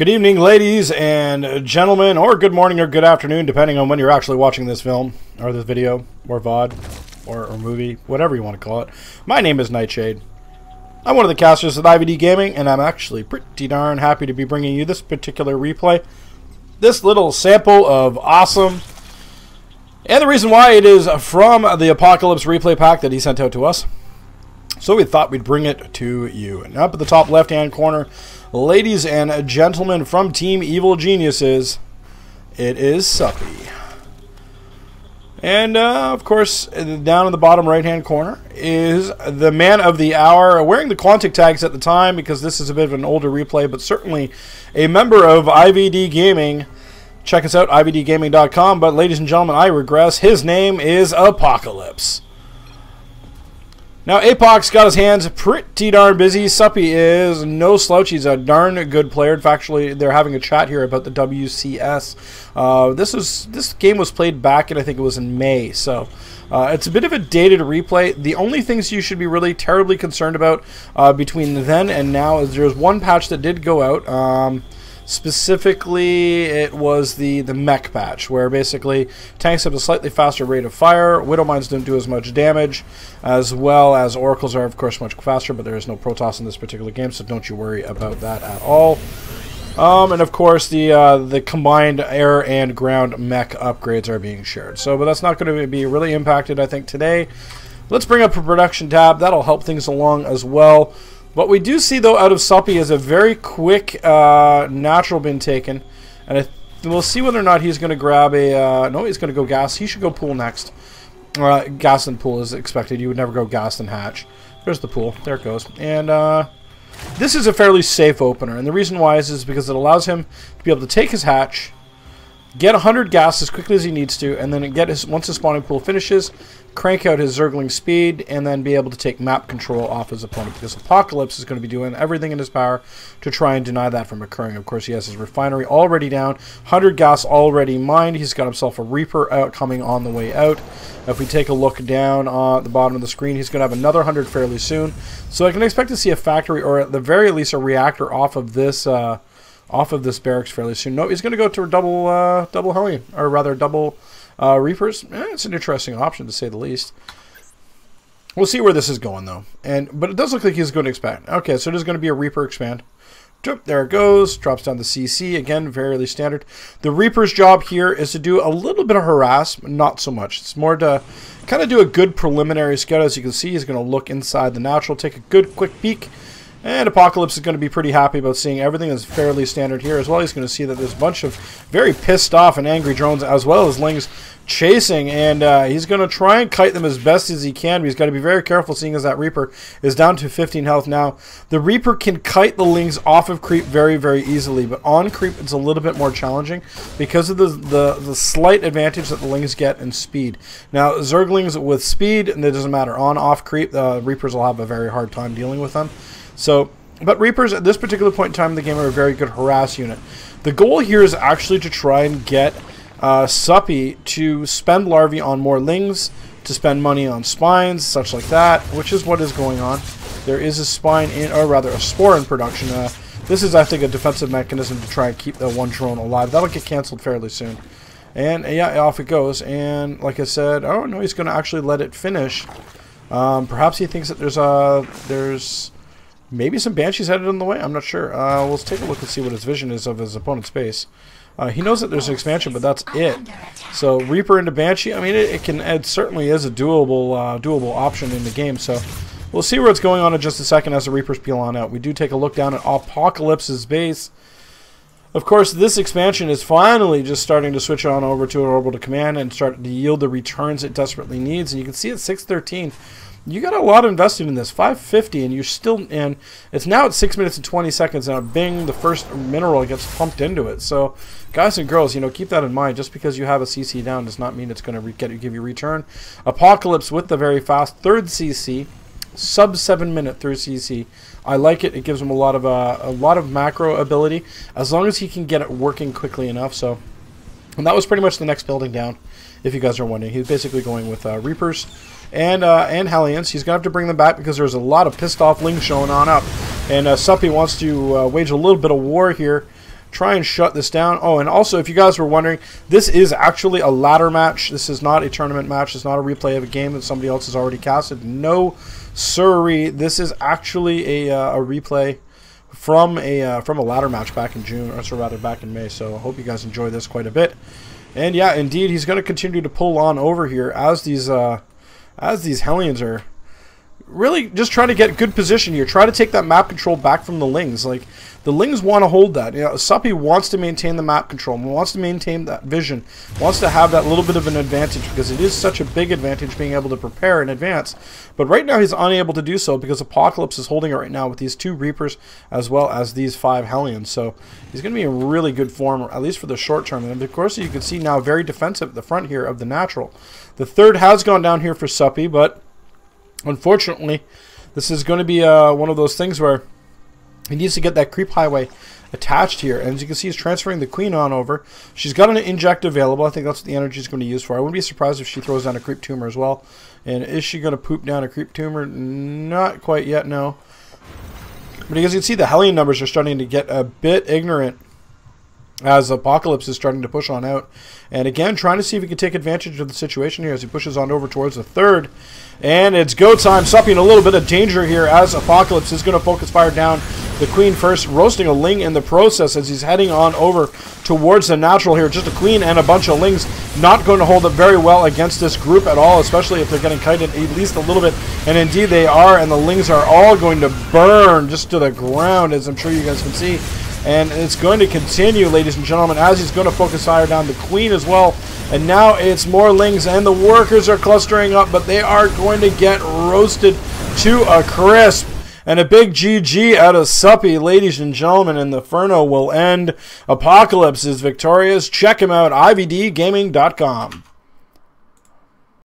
Good evening, ladies and gentlemen, or good morning or good afternoon, depending on when you're actually watching this film, or this video, or VOD, or movie, whatever you want to call it. My name is Nightshade. I'm one of the casters at IVD Gaming, and I'm actually pretty darn happy to be bringing you this particular replay. This little sample of awesome. And the reason why it is from the Apocalypse replay pack that he sent out to us. So we thought we'd bring it to you. And up at the top left-hand corner, ladies and gentlemen from Team Evil Geniuses, it is Suppy. And, of course, down in the bottom right-hand corner is the man of the hour, wearing the Quantic tags at the time because this is a bit of an older replay, but certainly a member of IVD Gaming. Check us out, ivdgaming.com. But, ladies and gentlemen, I regress. His name is Apocalypse. Now, Apoc's got his hands pretty darn busy. Suppy is no slouch. He's a darn good player. In fact, actually, they're having a chat here about the WCS. This game was played back, and I think it was in May. So it's a bit of a dated replay. The only things you should be really terribly concerned about between then and now is there's one patch that did go out. Specifically, it was the mech patch, where basically tanks have a slightly faster rate of fire, Widow Mines don't do as much damage, as well as Oracles are, of course, much faster, but there is no Protoss in this particular game, so don't you worry about that at all. And of course, the combined air and ground mech upgrades are being shared. So, but that's not going to be really impacted, I think, today. Let's bring up a production tab. That'll help things along as well. What we do see, though, out of Suppy is a very quick natural bin taken. And we'll see whether or not he's going to grab a... no, he's going to go gas. He should go pool next. Gas and pool is expected. You would never go gas and hatch. There's the pool. There it goes. And this is a fairly safe opener. And the reason why is because it allows him to be able to take his hatch, get 100 gas as quickly as he needs to, and then once his spawning pool finishes, crank out his Zergling speed, and then be able to take map control off his opponent, because Apocalypse is going to be doing everything in his power to try and deny that from occurring. Of course, he has his refinery already down, 100 gas already mined. He's got himself a Reaper out coming on the way out. If we take a look down at the bottom of the screen, he's going to have another 100 fairly soon. So I can expect to see a factory, or at the very least a reactor, off of this barracks fairly soon. No, he's going to go to a double Hellion, or rather double Reapers. It's an interesting option, to say the least. We'll see where this is going, though. But it does look like he's going to expand. Okay, so there's going to be a Reaper expand. There it goes. Drops down to CC. Again, fairly standard. The Reaper's job here is to do a little bit of harass, not so much. It's more to kind of do a good preliminary scout. As you can see, he's going to look inside the natural, take a good quick peek. And Apocalypse is going to be pretty happy about seeing everything is fairly standard here as well. He's going to see that there's a bunch of very pissed off and angry drones, as well as Lings chasing, and he's going to try and kite them as best as he can, but he's got to be very careful, seeing as that Reaper is down to 15 health now. The Reaper can kite the Lings off of creep very, very easily, but on creep it's a little bit more challenging because of the slight advantage that the Lings get in speed. Now, Zerglings with speed, and it doesn't matter. On off creep, the Reapers will have a very hard time dealing with them. So, but Reapers at this particular point in time in the game are a very good harass unit. The goal here is actually to try and get Suppy to spend larvae on more Lings, to spend money on spines, such like that, which is what is going on. There is a spine in, or rather a spore in production. This is, I think, a defensive mechanism to try and keep the one drone alive. That'll get canceled fairly soon. And yeah, off it goes. And like I said, oh no, he's going to actually let it finish. Perhaps he thinks that there's maybe some Banshees headed in the way. I'm not sure. Let's take a look and see what his vision is of his opponent's base. He knows that there's an expansion, but that's it. So Reaper into Banshee. I mean, it certainly is a doable option in the game. So we'll see where it's going on in just a second as the Reapers peel on out. We do take a look down at Apocalypse's base. Of course, this expansion is finally just starting to switch on over to an orbital command and start to yield the returns it desperately needs. And you can see at 613. You got a lot invested in this, 550, and you're still in. It's now at 6 minutes and 20 seconds, and bing, the first mineral gets pumped into it. So, guys and girls, keep that in mind. Just because you have a CC down does not mean it's going to give you return. Apocalypse with the very fast third CC, sub 7 minute third CC. I like it. It gives him a lot of macro ability, as long as he can get it working quickly enough. So, and that was pretty much the next building down, if you guys are wondering. He's basically going with Reapers and Hellions. He's going to have to bring them back because there's a lot of pissed off Lings showing on up. And Suppy wants to wage a little bit of war here try and shut this down. Oh, and also, if you guys were wondering, this is actually a ladder match. This is not a tournament match. It's not a replay of a game that somebody else has already casted. No, sirree. This is actually a replay from a ladder match back in June, or so rather back in May. So I hope you guys enjoy this quite a bit. And yeah, indeed, he's going to continue to pull on over here as these Hellions are really just trying to get good position here. Try to take that map control back from the Lings. Like, the Lings want to hold that. You know, Suppy wants to maintain the map control, wants to maintain that vision, wants to have that little bit of an advantage, because it is such a big advantage being able to prepare in advance. But right now he's unable to do so because Apocalypse is holding it right now with these 2 Reapers as well as these 5 Hellions. So he's going to be in really good form, at least for the short term. And of course, you can see now very defensive at the front here of the natural. The third has gone down here for Suppy, but unfortunately, this is going to be one of those things where he needs to get that creep highway attached here. And as you can see, he's transferring the Queen on over. She's got an inject available. I think that's what the energy is going to use for. I wouldn't be surprised if she throws down a creep tumor as well. And is she going to poop down a creep tumor? Not quite yet, no. But as you can see, the Hellion numbers are starting to get a bit ignorant as Apocalypse is starting to push on out. And again, trying to see if he can take advantage of the situation here as he pushes on over towards the third. And it's go time. Suppy in a little bit of danger here as Apocalypse is going to focus fire down the Queen first, roasting a Ling in the process as he's heading on over towards the natural here. Just a Queen and a bunch of Lings, not going to hold up very well against this group at all, especially if they're getting kited at least a little bit. And indeed they are, and the Lings are all going to burn just to the ground, as I'm sure you guys can see. And it's going to continue, ladies and gentlemen, as he's going to focus fire down the Queen as well. And now it's more Lings, and the workers are clustering up, but they are going to get roasted to a crisp. And a big GG out of Suppy, ladies and gentlemen, and the Inferno will end. Apocalypse is victorious. Check him out, ivdgaming.com.